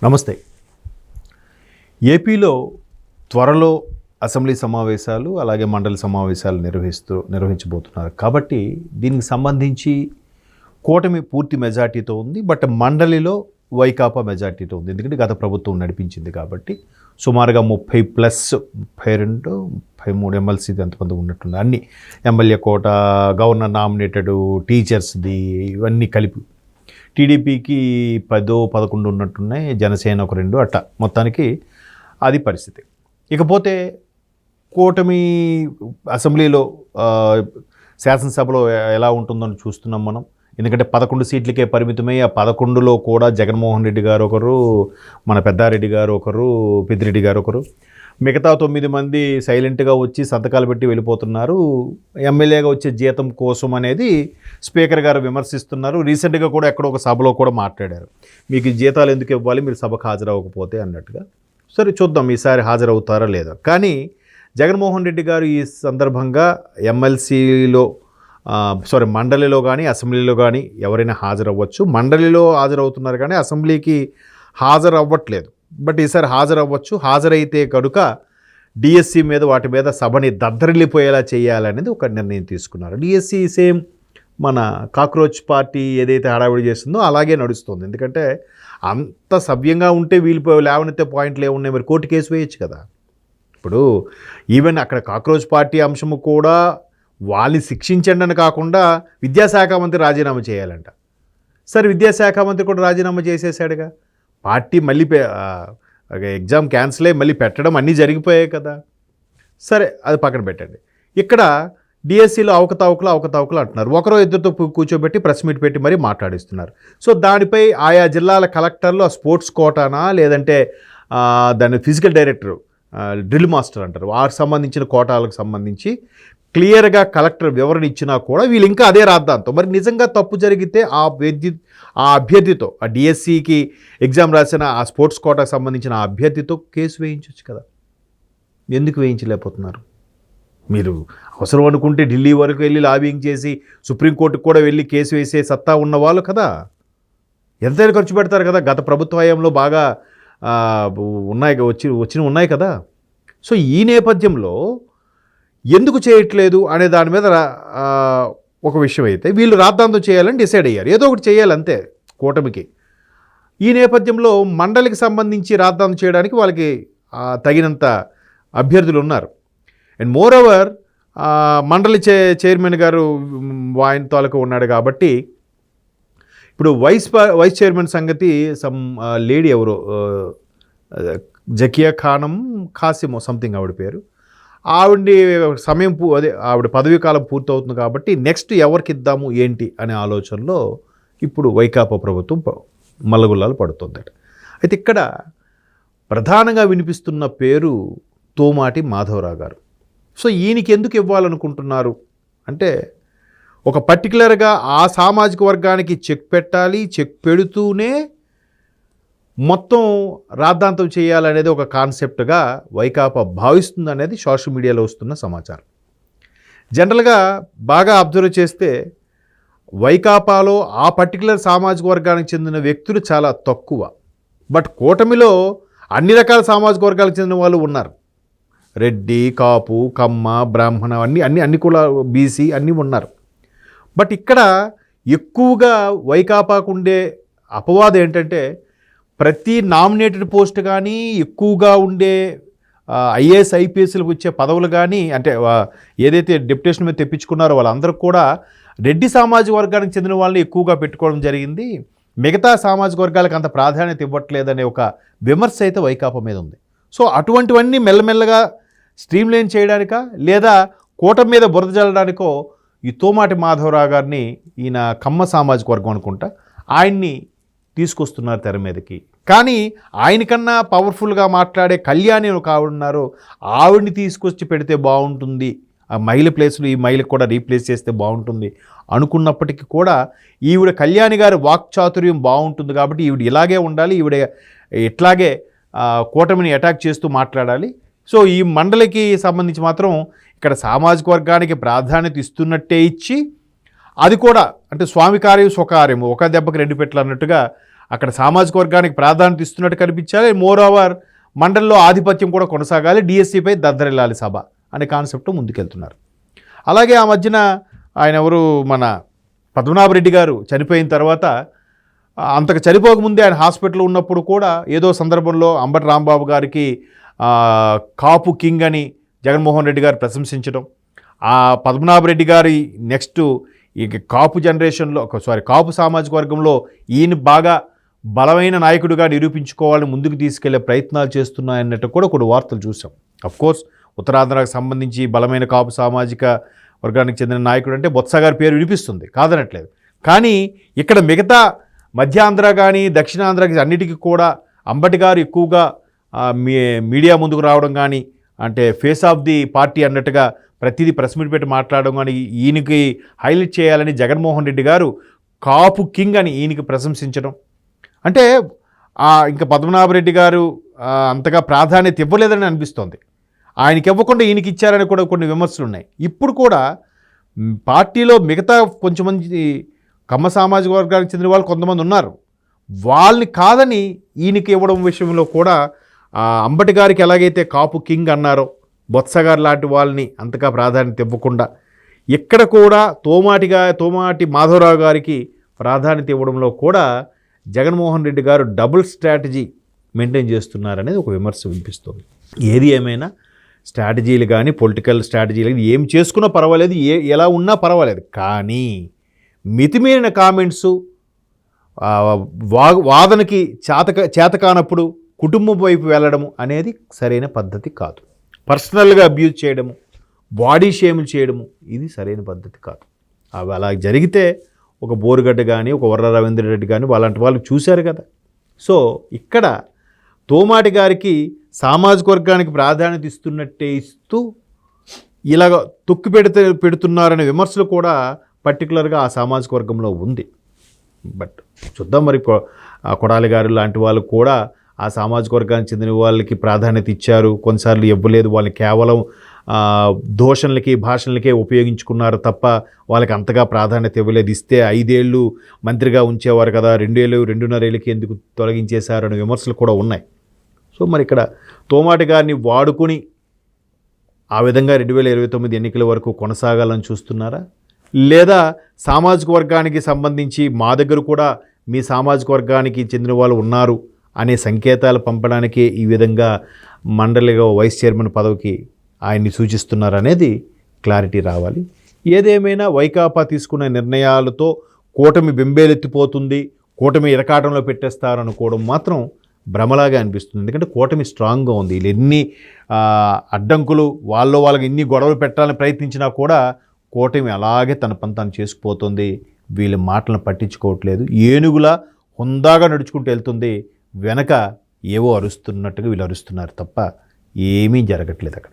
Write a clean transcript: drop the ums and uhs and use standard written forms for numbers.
నమస్తే. ఏపీలో త్వరలో అసెంబ్లీ సమావేశాలు, అలాగే మండలి సమావేశాలు నిర్వహించబోతున్నారు. కాబట్టి దీనికి సంబంధించి కూటమి పూర్తి మెజార్టీతో ఉంది. బట్ మండలిలో వైకాపా మెజార్టీతో ఉంది. ఎందుకంటే గత ప్రభుత్వం నడిపించింది కాబట్టి సుమారుగా 30+, 32, 33 ఎమ్మెల్సీ ఎంతమంది ఉన్నట్టుంది. అన్ని ఎమ్మెల్యే కోట, గవర్నర్ నామినేటెడ్, టీచర్స్ది ఇవన్నీ కలిపి టీడీపీకి 10-11 ఉన్నట్టున్నాయి, జనసేన ఒక 2 అట్లా. మొత్తానికి అది పరిస్థితి. ఇకపోతే కూటమి అసెంబ్లీలో శాసనసభలో ఎలా ఉంటుందని చూస్తున్నాం మనం. ఎందుకంటే 11 సీట్లకే పరిమితమై ఆ 11లో కూడా జగన్మోహన్ రెడ్డి గారు ఒకరు, మన పెద్దారెడ్డి గారు ఒకరు, పెద్దిరెడ్డి గారు ఒకరు, మిగతా 9 మంది సైలెంట్గా వచ్చి సంతకాలు పెట్టి వెళ్ళిపోతున్నారు. ఎమ్మెల్యేగా వచ్చే జీతం కోసం అనేది స్పీకర్ గారు విమర్శిస్తున్నారు. రీసెంట్గా కూడా ఎక్కడో ఒక సభలో కూడా మాట్లాడారు, మీకు జీతాలు ఎందుకు ఇవ్వాలి మీరు సభకు హాజరవ్వకపోతే అన్నట్టుగా. సరే చూద్దాం ఈసారి హాజరవుతారా లేదా. కానీ జగన్మోహన్ రెడ్డి గారు ఈ సందర్భంగా మండలిలో కానీ అసెంబ్లీలో కానీ ఎవరైనా హాజరవ్వచ్చు. మండలిలో హాజరవుతున్నారు కానీ అసెంబ్లీకి హాజరవ్వట్లేదు. బట్ ఈసారి హాజరవ్వచ్చు. హాజరైతే కనుక డిఎస్సి మీద వాటి మీద సభని దద్దరిల్లిపోయేలా చేయాలనేది ఒక నిర్ణయం తీసుకున్నారు. డిఎస్సి సేమ్ మన కాక్రోచ్ పార్టీ ఏదైతే హడావిడి చేస్తుందో అలాగే నడుస్తుంది. ఎందుకంటే అంత సవ్యంగా ఉంటే వీళ్ళు లేవనెత్తే పాయింట్లు ఏమున్నాయి, మరి కోర్టు కేసు వేయచ్చు కదా. ఇప్పుడు ఈవెన్ అక్కడ కాక్రోచ్ పార్టీ అంశము కూడా వాళ్ళని శిక్షించండి అని కాకుండా విద్యాశాఖ మంత్రి రాజీనామా చేయాలంట. సరే విద్యాశాఖ మంత్రి కూడా రాజీనామా చేసేసాడుగా. పార్టీ మళ్ళీ ఎగ్జామ్ క్యాన్సిల్ అయ్యి మళ్ళీ పెట్టడం అన్నీ జరిగిపోయాయి కదా. సరే అది పక్కన పెట్టండి. ఇక్కడ డిఎస్సిలో అవకతవకలు అంటున్నారు. ఒకరో ఇద్దరితో కూర్చోబెట్టి ప్రెస్ మీట్ పెట్టి మరీ మాట్లాడిస్తున్నారు. సో దానిపై ఆయా జిల్లాల కలెక్టర్లు ఆ స్పోర్ట్స్ కోటానా లేదంటే దాని ఫిజికల్ డైరెక్టర్, డ్రిల్ మాస్టర్ అంటారు, వారికి సంబంధించిన కోటాలకు సంబంధించి క్లియర్గా కలెక్టర్ వివరణ ఇచ్చినా కూడా వీళ్ళు ఇంకా అదే రాద్దాంతో మరి నిజంగా తప్పు జరిగితే ఆ అభ్యర్థితో, ఆ డిఎస్సికి ఎగ్జామ్ రాసిన ఆ స్పోర్ట్స్ కోటాకు సంబంధించిన ఆ అభ్యర్థితో కేసు వేయించవచ్చు కదా. ఎందుకు వేయించలేకపోతున్నారు? మీరు అవసరం అనుకుంటే ఢిల్లీ వరకు వెళ్ళి లాబింగ్ చేసి సుప్రీంకోర్టుకు కూడా వెళ్ళి కేసు వేసే సత్తా ఉన్నవాళ్ళు కదా. ఎంతైనా ఖర్చు పెడతారు కదా. గత ప్రభుత్వ హయాంలో బాగా ఉన్నాయి కదా. సో ఈ నేపథ్యంలో ఎందుకు చేయట్లేదు అనే దాని మీద ఒక విషయం అయితే వీళ్ళు రాద్ధాంతం చేయాలని డిసైడ్ అయ్యారు. ఏదో ఒకటి చేయాలంతే కూటమికి. ఈ నేపథ్యంలో మండలికి సంబంధించి రాద్ధాంతం చేయడానికి వాళ్ళకి తగినంత అభ్యర్థులు ఉన్నారు. అండ్ మోర్ ఓవర్ మండలి చైర్మన్ గారు ఆయన తాలూకా ఉన్నాడు కాబట్టి ఇప్పుడు వైస్ చైర్మన్ సంగతి లేడీ ఎవరో జకియా ఖాసిమో సంథింగ్ ఆవిడ పేరు, ఆవిడ సమయం ఆవిడ పదవీ కాలం పూర్తవుతుంది కాబట్టి నెక్స్ట్ ఎవరికి ఇద్దాము ఏంటి అనే ఆలోచనలో ఇప్పుడు వైకాపా ప్రభుత్వం మల్లగుల్లాలు పడుతుంది. అయితే ఇక్కడ ప్రధానంగా వినిపిస్తున్న పేరు తోమాటి మాధవరావు గారు. సో ఈయనకి ఎందుకు ఇవ్వాలనుకుంటున్నారు అంటే ఒక పర్టికులర్గా ఆ సామాజిక వర్గానికి చెక్ పెట్టాలి, చెక్ పెడుతూనే మొత్తం రాద్ధాంతం చేయాలనేది ఒక కాన్సెప్ట్గా వైకాపా భావిస్తుంది అనేది సోషల్ మీడియాలో వస్తున్న సమాచారం. జనరల్గా బాగా అబ్జర్వ్ చేస్తే వైకాపాలో ఆ పర్టికులర్ సామాజిక వర్గానికి చెందిన వ్యక్తులు చాలా తక్కువ. బట్ కూటమిలో అన్ని రకాల సామాజిక వర్గాలకు చెందిన వాళ్ళు ఉన్నారు. రెడ్డి, కాపు, కమ్మ, బ్రాహ్మణ అన్ని కుల, బీసీ అన్నీ ఉన్నారు. బట్ ఇక్కడ ఎక్కువగా వైకాపాకు ఉండే అపవాదం ఏంటంటే ప్రతి నామినేటెడ్ పోస్ట్ కానీ ఎక్కువగా ఉండే ఐఏఎస్ ఐపీఎస్లకు వచ్చే పదవులు కానీ అంటే ఏదైతే డెప్యుటేషన్ మీద తెప్పించుకున్నారో వాళ్ళందరూ కూడా రెడ్డి సామాజిక వర్గానికి చెందిన వాళ్ళని ఎక్కువగా పెట్టుకోవడం జరిగింది. మిగతా సామాజిక వర్గాలకు అంత ప్రాధాన్యత ఇవ్వట్లేదనే ఒక విమర్శ అయితే వైకాపా మీద ఉంది. సో అటువంటివన్నీ మెల్లమెల్లగా స్ట్రీమ్లైన్ చేయడానికా లేదా కూటమి మీద బురద జల్లడానికో ఈ తోమాటి మాధవరావు గారిని, ఈయన కమ్మ సామాజిక వర్గం అనుకుంటా, ఆయన్ని తీసుకొస్తున్నారు తెర మీదకి. కానీ ఆయనకన్నా పవర్ఫుల్గా మాట్లాడే కళ్యాణి ఒక ఆవిడ ఉన్నారు, ఆవిడ్ని తీసుకొచ్చి పెడితే బాగుంటుంది, ఆ మహిళ ప్లేస్లో ఈ మహిళకు కూడా రీప్లేస్ చేస్తే బాగుంటుంది అనుకున్నప్పటికీ కూడా ఈవిడ కళ్యాణి గారి వాక్చాతుర్యం బాగుంటుంది కాబట్టి ఈవిడ ఇలాగే ఉండాలి, ఈవిడ ఇట్లాగే కూటమిని అటాక్ చేస్తూ మాట్లాడాలి. సో ఈ మండలికి సంబంధించి మాత్రం ఇక్కడ సామాజిక వర్గానికి ప్రాధాన్యత ఇస్తున్నట్టే ఇచ్చి అది కూడా అంటే స్వామి కార్యం స్వకార్యం, ఒక దెబ్బకి 2 పెట్టలు అన్నట్టుగా అక్కడ సామాజిక వర్గానికి ప్రాధాన్యత ఇస్తున్నట్టు కనిపించాలి. మోర్ ఓవర్ మండలిలో ఆధిపత్యం కూడా కొనసాగాలి, డిఎస్సిపై దద్దరిల్లాలి సభ అనే కాన్సెప్ట్ ముందుకెళ్తున్నారు. అలాగే ఆ మధ్యన ఆయన ఎవరు మన పద్మనాభరెడ్డి గారు చనిపోయిన తర్వాత అంతకు చనిపోకముందే ఆయన హాస్పిటల్లో ఉన్నప్పుడు కూడా ఏదో సందర్భంలో అంబటి రాంబాబు గారికి కాపు కింగ్ అని జగన్మోహన్ రెడ్డి గారు ప్రశంసించడం, ఆ పద్మనాభరెడ్డి గారి నెక్స్ట్ ఈ కాపు జనరేషన్లో కాపు సామాజిక వర్గంలో ఈయన బాగా బలమైన నాయకుడిగా నిరూపించుకోవాలని ముందుకు తీసుకెళ్లే ప్రయత్నాలు చేస్తున్నాయన్నట్టు కూడా కొన్ని వార్తలు చూసాం. అఫ్కోర్స్ ఉత్తరాంధ్రకు సంబంధించి బలమైన కాపు సామాజిక వర్గానికి చెందిన నాయకుడు అంటే బొత్స గారి పేరు వినిపిస్తుంది, కాదనట్లేదు. కానీ ఇక్కడ మిగతా మధ్యాంధ్ర కానీ దక్షిణాంధ్రకి అన్నిటికీ కూడా అంబటి గారు ఎక్కువగా మీడియా ముందుకు రావడం కానీ, అంటే ఫేస్ ఆఫ్ ది పార్టీ అన్నట్టుగా ప్రతిదీ ప్రెస్ మీట్ పెట్టి మాట్లాడడం కానీ, ఈయనకి హైలైట్ చేయాలని జగన్మోహన్ రెడ్డి గారు కాపు కింగ్ అని ఈయనకి ప్రశంసించడం, అంటే ఇంకా పద్మనాభరెడ్డి గారు అంతగా ప్రాధాన్యత ఇవ్వలేదని అనిపిస్తోంది. ఆయనకి ఇవ్వకుండా ఈయనకి ఇచ్చారని కూడా కొన్ని విమర్శలు ఉన్నాయి. ఇప్పుడు కూడా పార్టీలో మిగతా కొంచెం మంది కమ్మ సామాజిక వర్గానికి చెందిన వాళ్ళు కొంతమంది ఉన్నారు, వాళ్ళని కాదని ఈయనకి ఇవ్వడం విషయంలో కూడా అంబటి గారికి ఎలాగైతే కాపు కింగ్ అన్నారో బొత్స గారు లాంటి వాళ్ళని అంతగా ప్రాధాన్యత ఇవ్వకుండా ఇక్కడ కూడా తోమాటి మాధవరావు గారికి ప్రాధాన్యత ఇవ్వడంలో కూడా జగన్మోహన్ రెడ్డి గారు డబుల్ స్ట్రాటజీ మెయింటైన్ చేస్తున్నారనేది ఒక విమర్శ వినిపిస్తుంది. ఏది ఏమైనా స్ట్రాటజీలు కానీ పొలిటికల్ స్ట్రాటజీలు కానీ ఏం చేసుకున్నా పర్వాలేదు, ఎలా ఉన్నా పర్వాలేదు, కానీ మితిమీరిన కామెంట్సు వాదనకి చేతకానప్పుడు కుటుంబం వైపు వెళ్ళడము అనేది సరైన పద్ధతి కాదు. పర్సనల్గా అబ్యూజ్ చేయడము, బాడీ షేములు చేయడము ఇది సరైన పద్ధతి కాదు. అవి అలా జరిగితే ఒక బోరుగడ్డ కానీ ఒక వర్ర రవీంద్ర రెడ్డి కానీ అలాంటి వాళ్ళు చూశారు కదా. సో ఇక్కడ తోమాటి గారికి సామాజిక వర్గానికి ప్రాధాన్యత ఇస్తున్నట్టే ఇస్తూ ఇలాగ తొక్కి పెడుతున్నారనే విమర్శలు కూడా పర్టికులర్గా ఆ సామాజిక వర్గంలో ఉంది. బట్ చూద్దాం, మరి కొడాలి గారు లాంటి వాళ్ళు కూడా ఆ సామాజిక వర్గానికి చెందిన వాళ్ళకి ప్రాధాన్యత ఇచ్చారు, కొన్నిసార్లు ఇవ్వలేదు, వాళ్ళని కేవలం దోషణలకి భాషలకే ఉపయోగించుకున్నారు తప్ప వాళ్ళకి అంతగా ప్రాధాన్యత ఇవ్వలేదు. ఇస్తే 5 ఏళ్ళు మంత్రిగా ఉంచేవారు కదా, 2 ఏళ్ళు 2.5 ఏళ్ళకి ఎందుకు తొలగించేశారు అనే విమర్శలు కూడా ఉన్నాయి. సో మరి ఇక్కడ తోమాటి గారిని వాడుకుని ఆ విధంగా 2029 ఎన్నికల వరకు కొనసాగాలని చూస్తున్నారా, లేదా సామాజిక వర్గానికి సంబంధించి మా దగ్గర కూడా మీ సామాజిక వర్గానికి చెందిన వాళ్ళు ఉన్నారు అనే సంకేతాలు పంపడానికి ఈ విధంగా మండలిగా వైస్ చైర్మన్ పదవికి ఆయన్ని సూచిస్తున్నారనేది క్లారిటీ రావాలి. ఏదేమైనా వైకాపా తీసుకున్న నిర్ణయాలతో కూటమి బెంబేలెత్తిపోతుంది, కూటమి ఇరకాటంలో పెట్టేస్తారనుకోవడం మాత్రం భ్రమలాగా అనిపిస్తుంది. ఎందుకంటే కూటమి స్ట్రాంగ్గా ఉంది. వీళ్ళు ఎన్ని అడ్డంకులు వాళ్ళకి ఎన్ని గొడవలు పెట్టాలని ప్రయత్నించినా కూడా కూటమి అలాగే తన పని తాను చేసుకుపోతుంది. వీళ్ళ మాటలను పట్టించుకోవట్లేదు, ఏనుగులా హుందాగా నడుచుకుంటూ వెళ్తుంది, వెనక ఏవో అరుస్తున్నట్టుగా వీళ్ళు అరుస్తున్నారు తప్ప ఏమీ జరగట్లేదు అక్కడ.